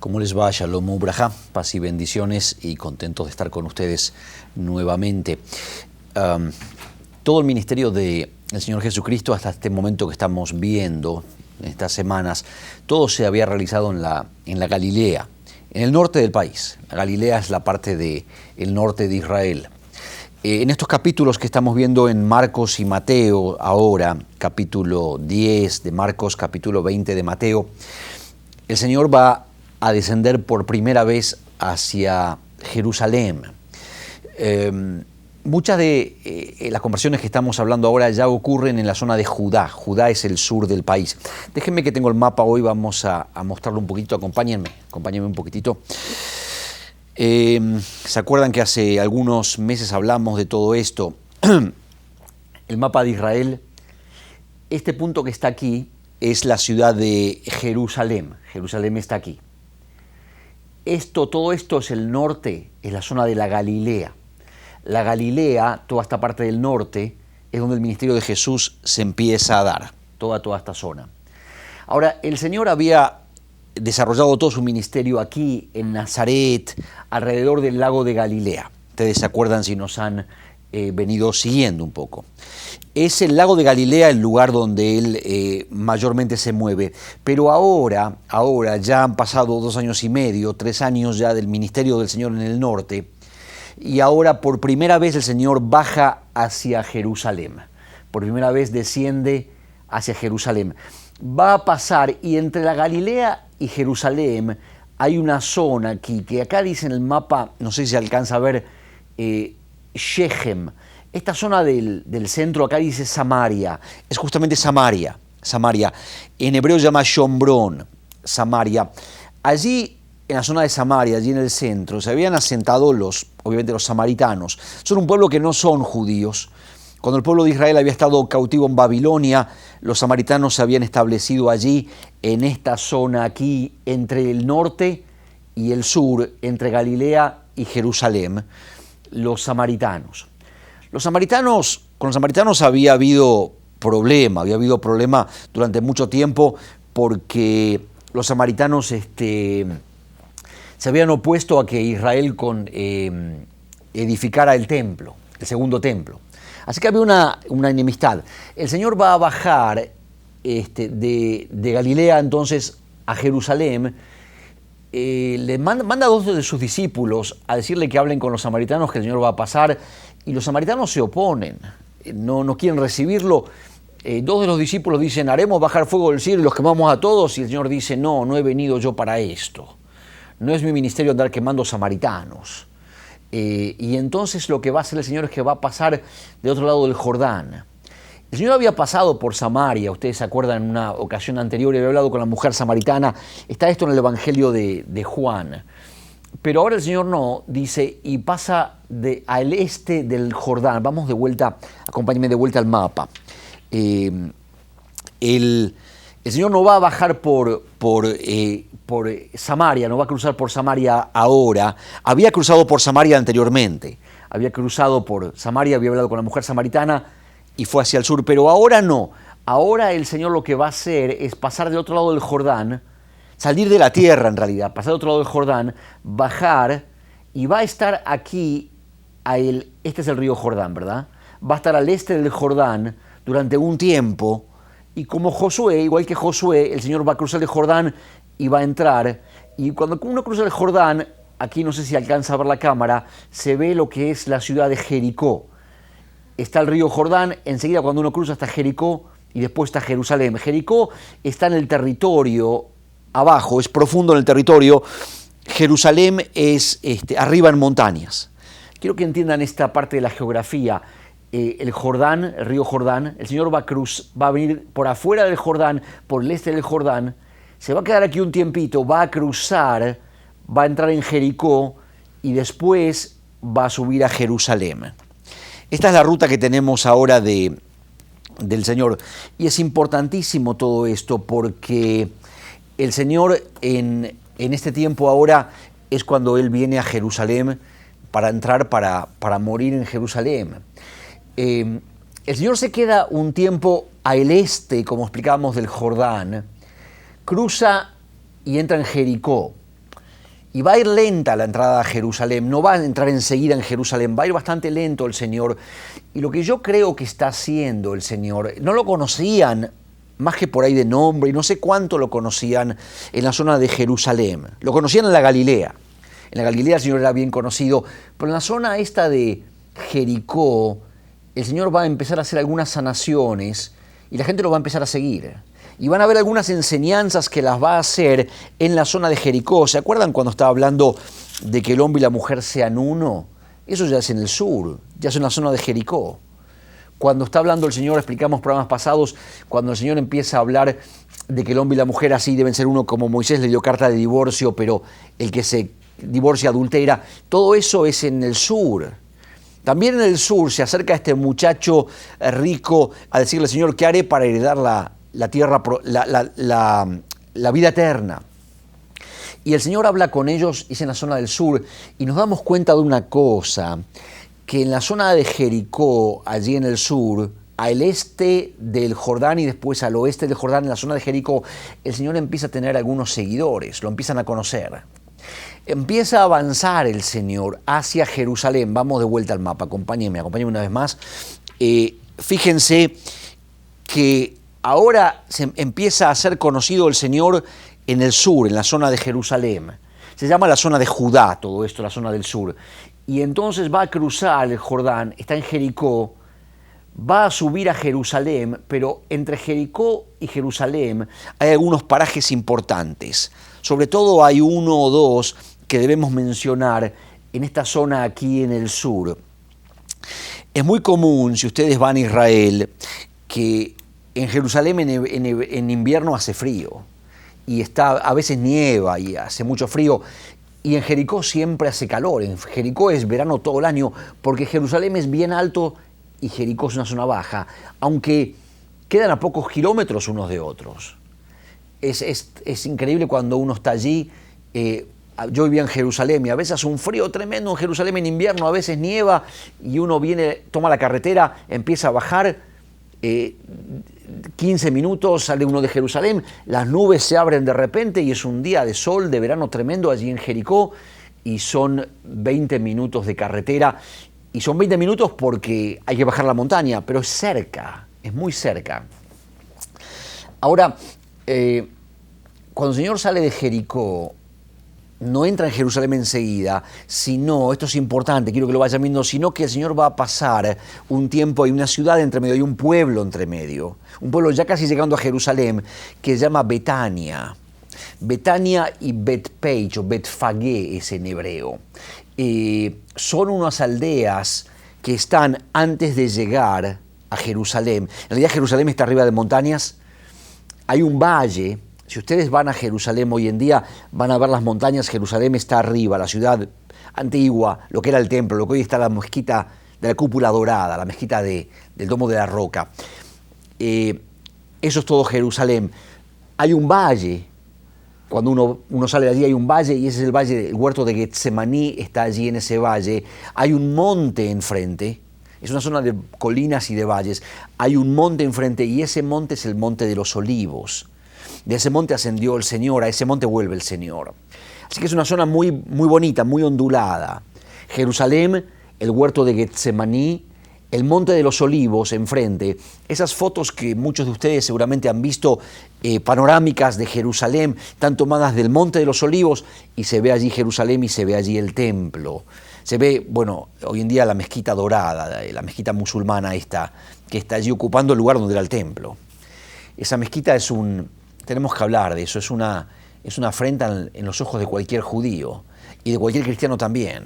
¿Cómo les va? Shalom Ubrajá, paz y bendiciones, y contentos de estar con ustedes nuevamente. Todo el ministerio del Señor Jesucristo hasta este momento que estamos viendo, en estas semanas, todo se había realizado en la Galilea, en el norte del país. La Galilea es la parte del norte de Israel. En estos capítulos que estamos viendo en Marcos y Mateo, ahora capítulo 10 de Marcos, capítulo 20 de Mateo, el Señor va a descender por primera vez hacia Jerusalén. Muchas de las conversaciones que estamos hablando ahora ya ocurren en la zona de Judá. Judá es el sur del país. Déjenme que tengo el mapa hoy, vamos a mostrarlo un poquito, acompáñenme un poquitito. ¿Se acuerdan que hace algunos meses hablamos de todo esto? El mapa de Israel, este punto que está aquí es la ciudad de Jerusalén. Jerusalén está aquí. Todo esto es el norte, es la zona de la Galilea. La Galilea, toda esta parte del norte, es donde el ministerio de Jesús se empieza a dar, toda esta zona. Ahora, el Señor había desarrollado todo su ministerio aquí en Nazaret, alrededor del lago de Galilea. Ustedes se acuerdan si nos han venido siguiendo un poco. Es el lago de Galilea el lugar donde Él mayormente se mueve. Pero ahora ya han pasado 2 años y medio, 3 años ya del ministerio del Señor en el norte, y ahora por primera vez el Señor baja hacia Jerusalén. Por primera vez desciende hacia Jerusalén. Va a pasar, y entre la Galilea y Jerusalén hay una zona aquí, que acá dice en el mapa, no sé si se alcanza a ver, Shechem. Esta zona del centro, acá dice Samaria, es justamente Samaria. En hebreo se llama Shombrón, Samaria. Allí, en la zona de Samaria, allí en el centro, se habían asentado obviamente los samaritanos. Son un pueblo que no son judíos. Cuando el pueblo de Israel había estado cautivo en Babilonia, los samaritanos se habían establecido allí, en esta zona aquí, entre el norte y el sur, entre Galilea y Jerusalén, los samaritanos. Con los samaritanos había habido problema durante mucho tiempo, porque los samaritanos se habían opuesto a que Israel edificara el templo, el segundo templo. Así que había una enemistad. El Señor va a bajar de Galilea entonces a Jerusalén. Le manda a 2 de sus discípulos a decirle que hablen con los samaritanos, que el Señor va a pasar, y los samaritanos se oponen, no quieren recibirlo. 2 de los discípulos dicen: haremos bajar fuego del cielo y los quemamos a todos, y el Señor dice: no he venido yo para esto, no es mi ministerio andar quemando samaritanos. Y entonces lo que va a hacer el Señor es que va a pasar de otro lado del Jordán. El Señor había pasado por Samaria, ustedes se acuerdan, en una ocasión anterior, y había hablado con la mujer samaritana. Está esto en el Evangelio de Juan. Pero ahora el Señor no, dice, y pasa al este del Jordán. Vamos de vuelta, acompáñenme de vuelta al mapa. El Señor no va a bajar por Samaria, no va a cruzar por Samaria ahora. Había cruzado por Samaria anteriormente. Había cruzado por Samaria, había hablado con la mujer samaritana y fue hacia el sur. Pero ahora no. Ahora el Señor lo que va a hacer es pasar del otro lado del Jordán, salir de la tierra en realidad, pasar del otro lado del Jordán, bajar, y va a estar aquí, este es el río Jordán, ¿verdad? Va a estar al este del Jordán durante un tiempo. Y como Josué, igual que Josué, el Señor va a cruzar el Jordán y va a entrar. Y cuando uno cruza el Jordán, aquí no sé si alcanza a ver la cámara, se ve lo que es la ciudad de Jericó. Está el río Jordán, enseguida cuando uno cruza está Jericó y después está Jerusalén. Jericó está en el territorio abajo, es profundo en el territorio. Jerusalén es arriba en montañas. Quiero que entiendan esta parte de la geografía. El Jordán, el río Jordán, el Señor va a venir por afuera del Jordán, por el este del Jordán, se va a quedar aquí un tiempito, va a cruzar, va a entrar en Jericó y después va a subir a Jerusalén. Esta es la ruta que tenemos ahora del Señor, y es importantísimo todo esto porque el Señor en este tiempo ahora es cuando Él viene a Jerusalén para entrar, para morir en Jerusalén. El Señor se queda un tiempo al este, como explicábamos, del Jordán, cruza y entra en Jericó. Y va a ir lenta la entrada a Jerusalén, no va a entrar enseguida en Jerusalén, va a ir bastante lento el Señor. Y lo que yo creo que está haciendo el Señor, no lo conocían más que por ahí de nombre, y no sé cuánto lo conocían en la zona de Jerusalén. Lo conocían en la Galilea. En la Galilea el Señor era bien conocido, pero en la zona esta de Jericó, el Señor va a empezar a hacer algunas sanaciones y la gente lo va a empezar a seguir. Y van a haber algunas enseñanzas que las va a hacer en la zona de Jericó. ¿Se acuerdan cuando estaba hablando de que el hombre y la mujer sean uno? Eso ya es en el sur, ya es en la zona de Jericó. Cuando está hablando el Señor, explicamos programas pasados, cuando el Señor empieza a hablar de que el hombre y la mujer así deben ser uno, como Moisés le dio carta de divorcio, pero el que se divorcia adultera, todo eso es en el sur. También en el sur se acerca este muchacho rico a decirle, Señor, ¿qué haré para heredar la tierra, la vida eterna? Y el Señor habla con ellos, es en la zona del sur, y nos damos cuenta de una cosa, que en la zona de Jericó, allí en el sur, al este del Jordán y después al oeste del Jordán, en la zona de Jericó, el Señor empieza a tener algunos seguidores, lo empiezan a conocer. Empieza a avanzar el Señor hacia Jerusalén. Vamos de vuelta al mapa, acompáñenme una vez más. Fíjense que ahora se empieza a ser conocido el Señor en el sur, en la zona de Jerusalén. Se llama la zona de Judá, todo esto, la zona del sur. Y entonces va a cruzar el Jordán, está en Jericó, va a subir a Jerusalén, pero entre Jericó y Jerusalén hay algunos parajes importantes. Sobre todo hay uno o dos que debemos mencionar en esta zona aquí en el sur. Es muy común, si ustedes van a Israel, que en Jerusalén en invierno hace frío y a veces nieva y hace mucho frío. Y en Jericó siempre hace calor. En Jericó es verano todo el año porque Jerusalén es bien alto y Jericó es una zona baja, aunque quedan a pocos kilómetros unos de otros. Es increíble cuando uno está allí. Yo vivía en Jerusalén y a veces hace un frío tremendo en Jerusalén en invierno, a veces nieva y uno viene, toma la carretera, empieza a bajar, 15 minutos sale uno de Jerusalén, las nubes se abren de repente y es un día de sol, de verano tremendo allí en Jericó y son 20 minutos de carretera y son 20 minutos porque hay que bajar la montaña, pero es cerca, es muy cerca. Ahora, cuando el Señor sale de Jericó, no entra en Jerusalén enseguida, sino, esto es importante, quiero que lo vayan viendo, sino que el Señor va a pasar un tiempo, hay una ciudad entre medio, hay un pueblo entre medio, un pueblo ya casi llegando a Jerusalén, que se llama Betania. Betania y Betpage o Betfagé es en hebreo. Son unas aldeas que están antes de llegar a Jerusalén. En realidad Jerusalén está arriba de montañas, hay un valle. Si ustedes van a Jerusalén hoy en día, van a ver las montañas. Jerusalén está arriba, la ciudad antigua, lo que era el templo, lo que hoy está la mezquita de la cúpula dorada, la mezquita del Domo de la Roca. Eso es todo Jerusalén. Hay un valle, cuando uno sale de allí hay un valle, y ese es el valle, el huerto de Getsemaní está allí en ese valle. Hay un monte enfrente, es una zona de colinas y de valles. Hay un monte enfrente y ese monte es el Monte de los Olivos. De ese monte ascendió el Señor, a ese monte vuelve el Señor. Así que es una zona muy, muy bonita, muy ondulada. Jerusalén, el huerto de Getsemaní, el Monte de los Olivos enfrente. Esas fotos que muchos de ustedes seguramente han visto, panorámicas de Jerusalén, están tomadas del Monte de los Olivos y se ve allí Jerusalén y se ve allí el templo. Se ve, bueno, hoy en día la mezquita dorada, la mezquita musulmana esta, que está allí ocupando el lugar donde era el templo. Esa mezquita tenemos que hablar de eso, es una afrenta en los ojos de cualquier judío y de cualquier cristiano también.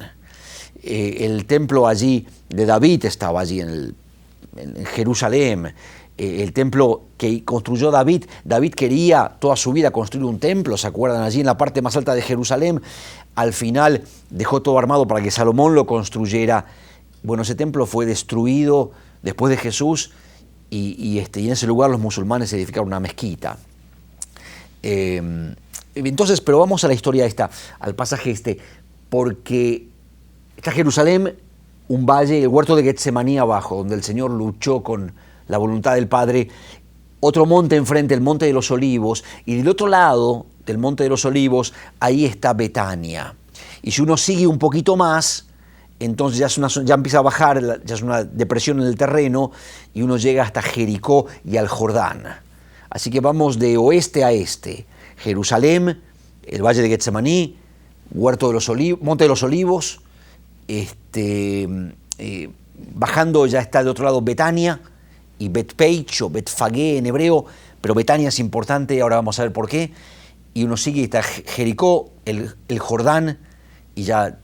El templo allí de David estaba allí en Jerusalén, el templo que construyó David. David quería toda su vida construir un templo, ¿se acuerdan? Allí en la parte más alta de Jerusalén. Al final dejó todo armado para que Salomón lo construyera. Bueno, ese templo fue destruido después de Jesús y en ese lugar los musulmanes edificaron una mezquita. Entonces, pero vamos a la historia esta, al pasaje este, porque está Jerusalén, un valle, el huerto de Getsemaní abajo, donde el Señor luchó con la voluntad del Padre, otro monte enfrente, el Monte de los Olivos, y del otro lado, del Monte de los Olivos, ahí está Betania. Y si uno sigue un poquito más, entonces ya empieza a bajar, ya es una depresión en el terreno, y uno llega hasta Jericó y al Jordán. Así que vamos de oeste a este. Jerusalén, el Valle de Getsemaní, Huerto de los Olivos, Monte de los Olivos, bajando ya está del otro lado Betania y Bet-Peich o Bet-Fagé en hebreo, pero Betania es importante, ahora vamos a ver por qué. Y uno sigue, está Jericó, el Jordán, y ya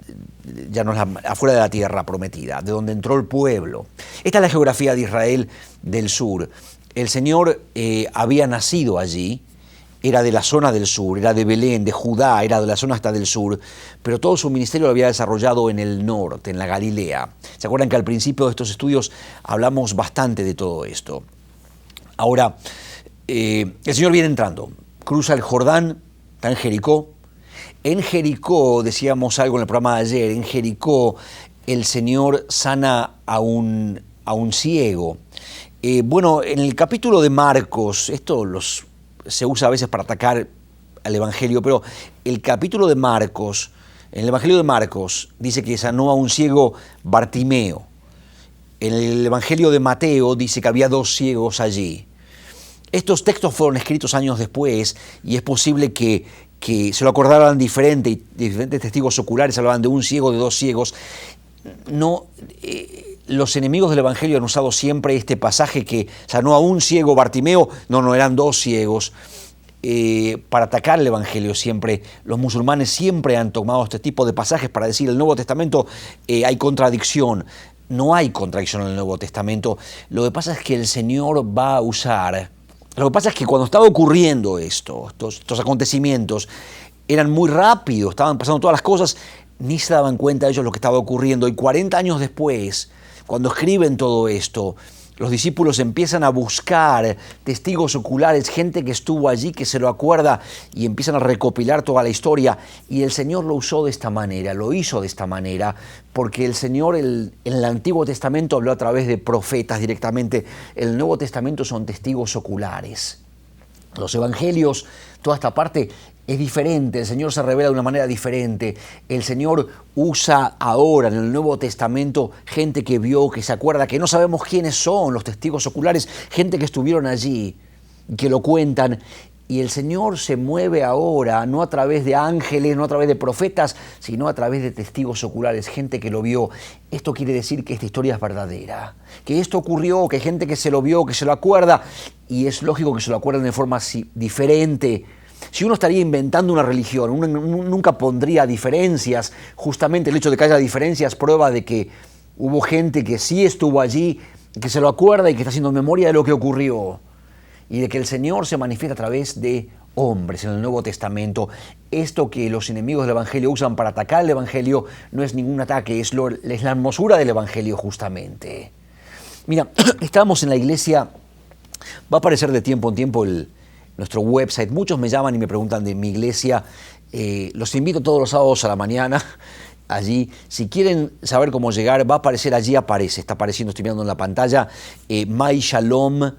no es afuera de la tierra prometida, de donde entró el pueblo. Esta es la geografía de Israel del sur. El Señor había nacido allí, era de la zona del sur, era de Belén, de Judá, era de la zona hasta del sur, pero todo su ministerio lo había desarrollado en el norte, en la Galilea. ¿Se acuerdan que al principio de estos estudios hablamos bastante de todo esto? Ahora, el Señor viene entrando, cruza el Jordán, está en Jericó. En Jericó, decíamos algo en el programa de ayer, en Jericó el Señor sana a un ciego. Bueno, en el capítulo de Marcos, esto se usa a veces para atacar al Evangelio, pero el capítulo de Marcos, en el Evangelio de Marcos, dice que sanó a un ciego Bartimeo. En el Evangelio de Mateo dice que había 2 ciegos allí. Estos textos fueron escritos años después y es posible que se lo acordaran diferente y diferentes testigos oculares hablaban de un ciego, de 2 ciegos. No, los enemigos del Evangelio han usado siempre este pasaje que sanó a un ciego Bartimeo, no eran 2 ciegos, para atacar el Evangelio siempre. Los musulmanes siempre han tomado este tipo de pasajes para decir el Nuevo Testamento hay contradicción. No hay contradicción en el Nuevo Testamento. Lo que pasa es que el Señor va a usar. Lo que pasa es que cuando estaba ocurriendo estos acontecimientos, eran muy rápidos, estaban pasando todas las cosas, ni se daban cuenta ellos lo que estaba ocurriendo. Y 40 años después, cuando escriben todo esto, los discípulos empiezan a buscar testigos oculares, gente que estuvo allí, que se lo acuerda, y empiezan a recopilar toda la historia. Y el Señor lo usó de esta manera, lo hizo de esta manera, porque el Señor en el Antiguo Testamento habló a través de profetas directamente. El Nuevo Testamento son testigos oculares. Los evangelios, toda esta parte es diferente, el Señor se revela de una manera diferente. El Señor usa ahora en el Nuevo Testamento gente que vio, que se acuerda, que no sabemos quiénes son los testigos oculares, gente que estuvieron allí, que lo cuentan. Y el Señor se mueve ahora, no a través de ángeles, no a través de profetas, sino a través de testigos oculares, gente que lo vio. Esto quiere decir que esta historia es verdadera, que esto ocurrió, que hay gente que se lo vio, que se lo acuerda, y es lógico que se lo acuerden de forma diferente. Si uno estaría inventando una religión, uno nunca pondría diferencias. Justamente el hecho de que haya diferencias prueba de que hubo gente que sí estuvo allí, que se lo acuerda y que está haciendo memoria de lo que ocurrió. Y de que el Señor se manifiesta a través de hombres en el Nuevo Testamento. Esto que los enemigos del Evangelio usan para atacar el Evangelio no es ningún ataque, es la hermosura del Evangelio justamente. Mira, estamos en la iglesia, va a aparecer de tiempo en tiempo nuestro website. Muchos me llaman y me preguntan de mi iglesia. Los invito todos los sábados a la mañana allí. Si quieren saber cómo llegar, va a aparecer allí, está apareciendo, estoy mirando en la pantalla, myshalom.org.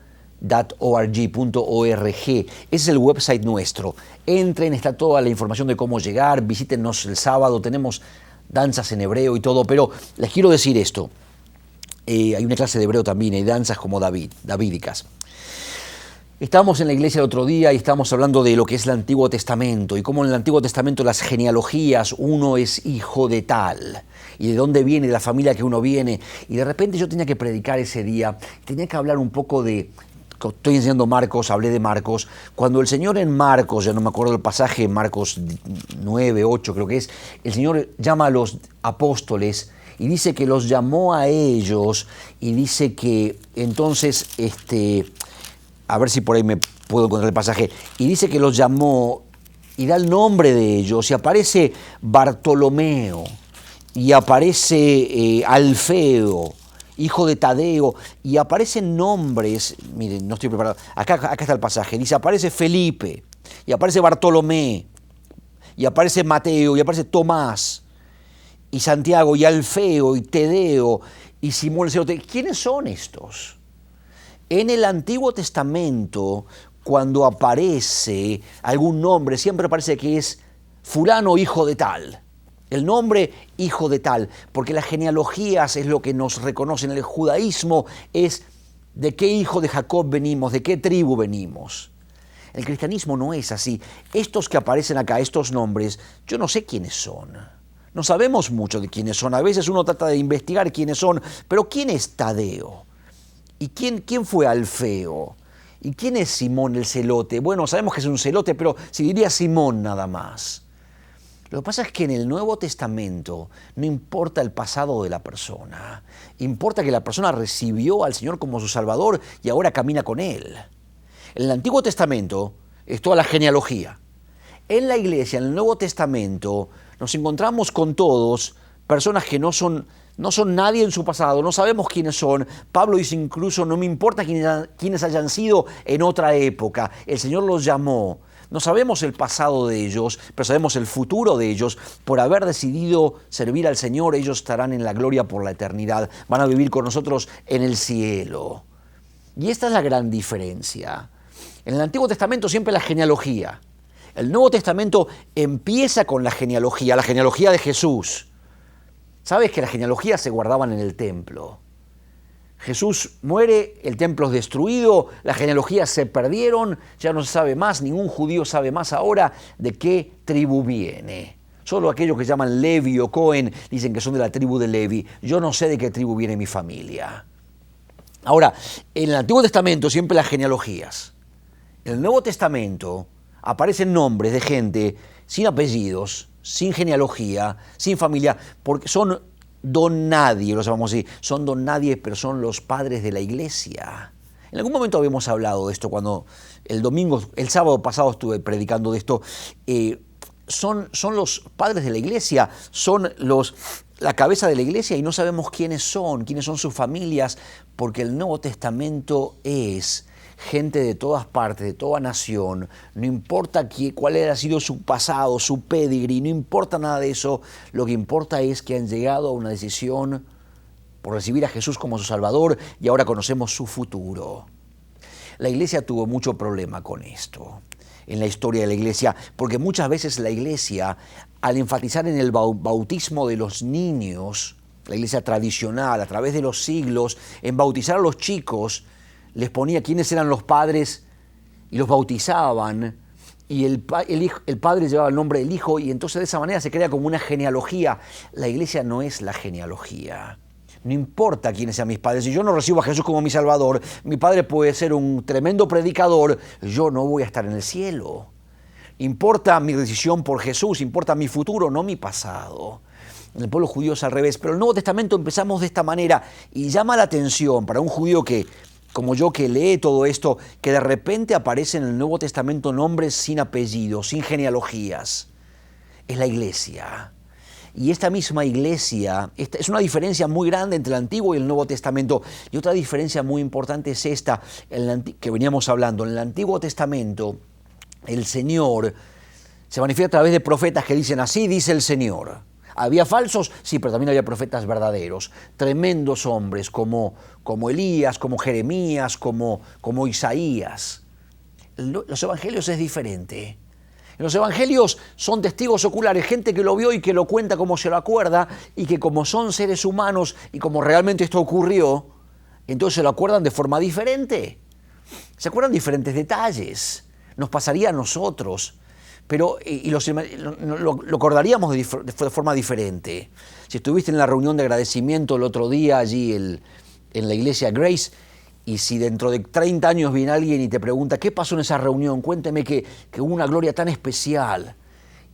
Ese es el website nuestro. Entren, está toda la información de cómo llegar, visítenos el sábado, tenemos danzas en hebreo y todo, pero les quiero decir esto. Hay una clase de hebreo también, hay danzas como davídicas. Estábamos en la iglesia el otro día y estábamos hablando de lo que es el Antiguo Testamento y cómo en el Antiguo Testamento las genealogías, uno es hijo de tal y de dónde viene, de la familia que uno viene. Y de repente yo tenía que predicar ese día, tenía que hablar un poco estoy enseñando Marcos, hablé de Marcos, cuando el Señor en Marcos, ya no me acuerdo el pasaje, Marcos 9, 8 creo que es, el Señor llama a los apóstoles y dice que los llamó a ellos y dice que entonces, a ver si por ahí me puedo encontrar el pasaje, y dice que los llamó y da el nombre de ellos y aparece Bartolomeo y aparece Alfeo, hijo de Tadeo, y aparecen nombres, miren, no estoy preparado, acá está el pasaje, dice, aparece Felipe, y aparece Bartolomé, y aparece Mateo, y aparece Tomás, y Santiago, y Alfeo, y Tadeo, y Simón el Celote. ¿Quiénes son estos? En el Antiguo Testamento, cuando aparece algún nombre, siempre parece que es fulano hijo de tal. El nombre hijo de tal, porque las genealogías es lo que nos reconocen. El judaísmo es de qué hijo de Jacob venimos, de qué tribu venimos. El cristianismo no es así. Estos que aparecen acá, estos nombres, yo no sé quiénes son. No sabemos mucho de quiénes son. A veces uno trata de investigar quiénes son, pero ¿quién es Tadeo? ¿Y quién fue Alfeo? ¿Y quién es Simón el celote? Bueno, sabemos que es un celote, pero si diría Simón nada más. Lo que pasa es que en el Nuevo Testamento no importa el pasado de la persona, importa que la persona recibió al Señor como su Salvador y ahora camina con Él. En el Antiguo Testamento es toda la genealogía. En la iglesia, en el Nuevo Testamento, nos encontramos con todos personas que no son nadie en su pasado, no sabemos quiénes son. Pablo dice incluso, no me importa quiénes hayan sido en otra época, el Señor los llamó. No sabemos el pasado de ellos, pero sabemos el futuro de ellos. Por haber decidido servir al Señor, ellos estarán en la gloria por la eternidad. Van a vivir con nosotros en el cielo. Y esta es la gran diferencia. En el Antiguo Testamento siempre la genealogía. El Nuevo Testamento empieza con la genealogía de Jesús. ¿Sabes que las genealogías se guardaban en el templo? Jesús muere, el templo es destruido, las genealogías se perdieron, ya no se sabe más, ningún judío sabe más ahora de qué tribu viene. Solo aquellos que llaman Levi o Cohen dicen que son de la tribu de Levi. Yo no sé de qué tribu viene mi familia. Ahora, en el Antiguo Testamento siempre las genealogías. En el Nuevo Testamento aparecen nombres de gente sin apellidos, sin genealogía, sin familia, porque son don nadie, lo llamamos así, son don nadie, pero son los padres de la iglesia. En algún momento habíamos hablado de esto cuando el sábado pasado estuve predicando de esto. Son los padres de la iglesia, son la cabeza de la iglesia y no sabemos quiénes son sus familias, porque el Nuevo Testamento es gente de todas partes, de toda nación, no importa cuál haya sido su pasado, su pedigree, no importa nada de eso, lo que importa es que han llegado a una decisión por recibir a Jesús como su Salvador y ahora conocemos su futuro. La iglesia tuvo mucho problema con esto en la historia de la iglesia, porque muchas veces la iglesia, al enfatizar en el bautismo de los niños, la iglesia tradicional, a través de los siglos, en bautizar a los chicos, les ponía quiénes eran los padres y los bautizaban, y el padre llevaba el nombre del hijo, y entonces de esa manera se crea como una genealogía. La iglesia no es la genealogía. No importa quiénes sean mis padres, si yo no recibo a Jesús como mi Salvador, mi padre puede ser un tremendo predicador, yo no voy a estar en el cielo. Importa mi decisión por Jesús, importa mi futuro, no mi pasado. En el pueblo judío es al revés, pero en el Nuevo Testamento empezamos de esta manera y llama la atención para un judío como yo que lee todo esto, que de repente aparecen en el Nuevo Testamento nombres sin apellidos, sin genealogías. Es la iglesia. Y esta misma iglesia, es una diferencia muy grande entre el Antiguo y el Nuevo Testamento. Y otra diferencia muy importante es esta, que veníamos hablando. En el Antiguo Testamento, el Señor se manifiesta a través de profetas que dicen, así dice el Señor. ¿Había falsos? Sí, pero también había profetas verdaderos, tremendos hombres como Elías, como Jeremías, como Isaías. Los evangelios es diferente. En los evangelios son testigos oculares, gente que lo vio y que lo cuenta como se lo acuerda, y que como son seres humanos y como realmente esto ocurrió, entonces se lo acuerdan de forma diferente. Se acuerdan diferentes detalles. Nos pasaría a nosotros. Pero lo acordaríamos de forma diferente. Si estuviste en la reunión de agradecimiento el otro día allí en la iglesia Grace, y si dentro de 30 años viene alguien y te pregunta, ¿qué pasó en esa reunión? Cuénteme que hubo una gloria tan especial.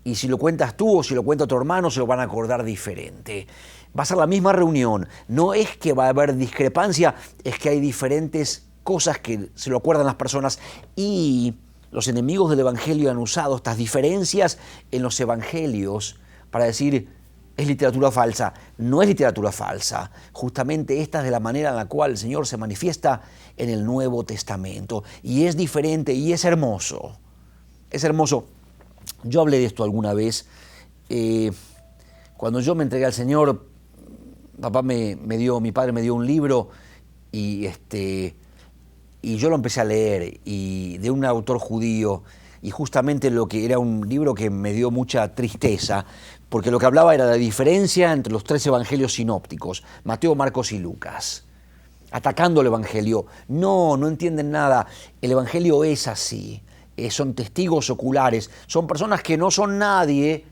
Y si lo cuentas tú o si lo cuenta tu hermano, se lo van a acordar diferente. Va a ser la misma reunión. No es que va a haber discrepancia, es que hay diferentes cosas que se lo acuerdan las personas, y los enemigos del Evangelio han usado estas diferencias en los Evangelios para decir, es literatura falsa. No es literatura falsa. Justamente esta es de la manera en la cual el Señor se manifiesta en el Nuevo Testamento. Y es diferente y es hermoso. Es hermoso. Yo hablé de esto alguna vez. Cuando yo me entregué al Señor, mi padre me dio un libro y y yo lo empecé a leer, y de un autor judío, y justamente lo que era un libro que me dio mucha tristeza, porque lo que hablaba era la diferencia entre los tres evangelios sinópticos, Mateo, Marcos y Lucas, atacando el evangelio. No entienden nada, el evangelio es así, son testigos oculares, son personas que no son nadie,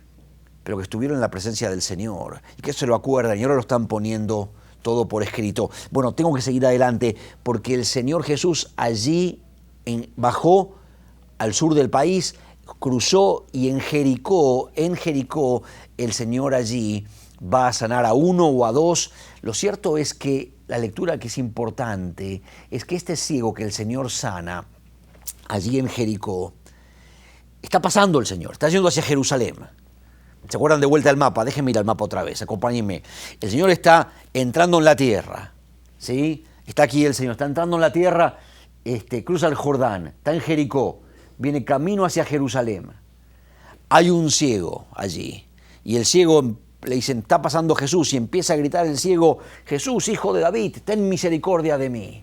pero que estuvieron en la presencia del Señor, y que se lo acuerdan, y ahora lo están poniendo todo por escrito. Bueno, tengo que seguir adelante, porque el Señor Jesús allí bajó al sur del país, cruzó, y en Jericó, el Señor allí va a sanar a uno o a dos. Lo cierto es que la lectura que es importante es que este ciego que el Señor sana allí en Jericó, está pasando el Señor, está yendo hacia Jerusalén. ¿Se acuerdan de vuelta al mapa? Déjenme ir al mapa otra vez, acompáñenme. El Señor está entrando en la tierra, ¿sí? Está aquí el Señor, está entrando en la tierra, cruza el Jordán, está en Jericó, viene camino hacia Jerusalén. Hay un ciego allí, y el ciego le dicen, está pasando Jesús, y empieza a gritar el ciego, Jesús, hijo de David, ten misericordia de mí.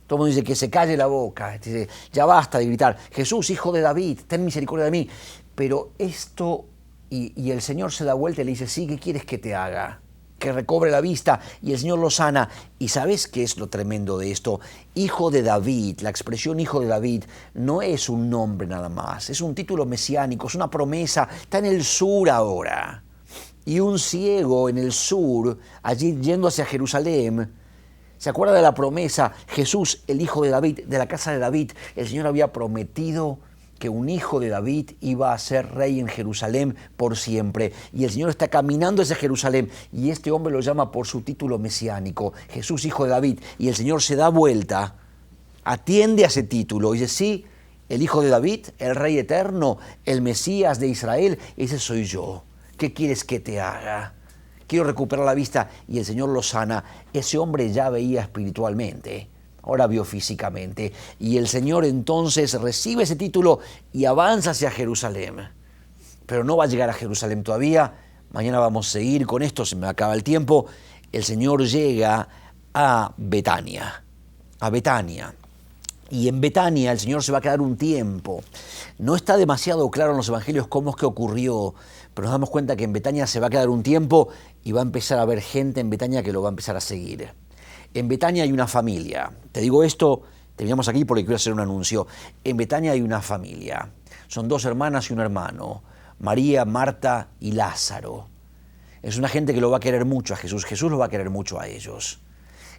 Todo el mundo dice que se calle la boca, dice, ya basta de gritar, Jesús, hijo de David, ten misericordia de mí. Pero esto... Y el Señor se da vuelta y le dice, sí, ¿qué quieres que te haga? Que recobre la vista, y el Señor lo sana. ¿Y sabes qué es lo tremendo de esto? Hijo de David, la expresión hijo de David no es un nombre nada más, es un título mesiánico, es una promesa, está en el sur ahora. Y un ciego en el sur, allí yendo hacia Jerusalén, ¿se acuerda de la promesa? Jesús, el hijo de David, de la casa de David, el Señor había prometido que un hijo de David iba a ser rey en Jerusalén por siempre. Y el Señor está caminando hacia Jerusalén, y este hombre lo llama por su título mesiánico, Jesús, hijo de David. Y el Señor se da vuelta, atiende a ese título, y dice, sí, el hijo de David, el rey eterno, el Mesías de Israel, ese soy yo. ¿Qué quieres que te haga? Quiero recuperar la vista. Y el Señor lo sana. Ese hombre ya veía espiritualmente, ahora vio físicamente, y el Señor entonces recibe ese título y avanza hacia Jerusalén. Pero no va a llegar a Jerusalén todavía, mañana vamos a seguir con esto, se me acaba el tiempo. El Señor llega a Betania, y en Betania el Señor se va a quedar un tiempo. No está demasiado claro en los evangelios cómo es que ocurrió, pero nos damos cuenta que en Betania se va a quedar un tiempo, y va a empezar a haber gente en Betania que lo va a empezar a seguir. En Betania hay una familia. Te digo esto, terminamos aquí porque quiero hacer un anuncio. En Betania hay una familia. Son dos hermanas y un hermano, María, Marta y Lázaro. Es una gente que lo va a querer mucho a Jesús. Jesús lo va a querer mucho a ellos.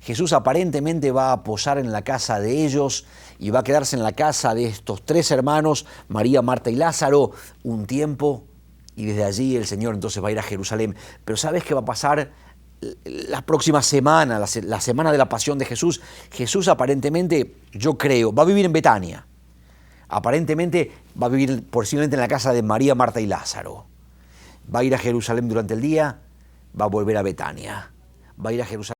Jesús aparentemente va a posar en la casa de ellos y va a quedarse en la casa de estos tres hermanos, María, Marta y Lázaro, un tiempo, y desde allí el Señor entonces va a ir a Jerusalén. Pero ¿sabes qué va a pasar? La próxima semana, la semana de la pasión de Jesús, Jesús aparentemente, yo creo, va a vivir en Betania. Aparentemente va a vivir posiblemente en la casa de María, Marta y Lázaro. Va a ir a Jerusalén durante el día, va a volver a Betania. Va a ir a Jerusalén.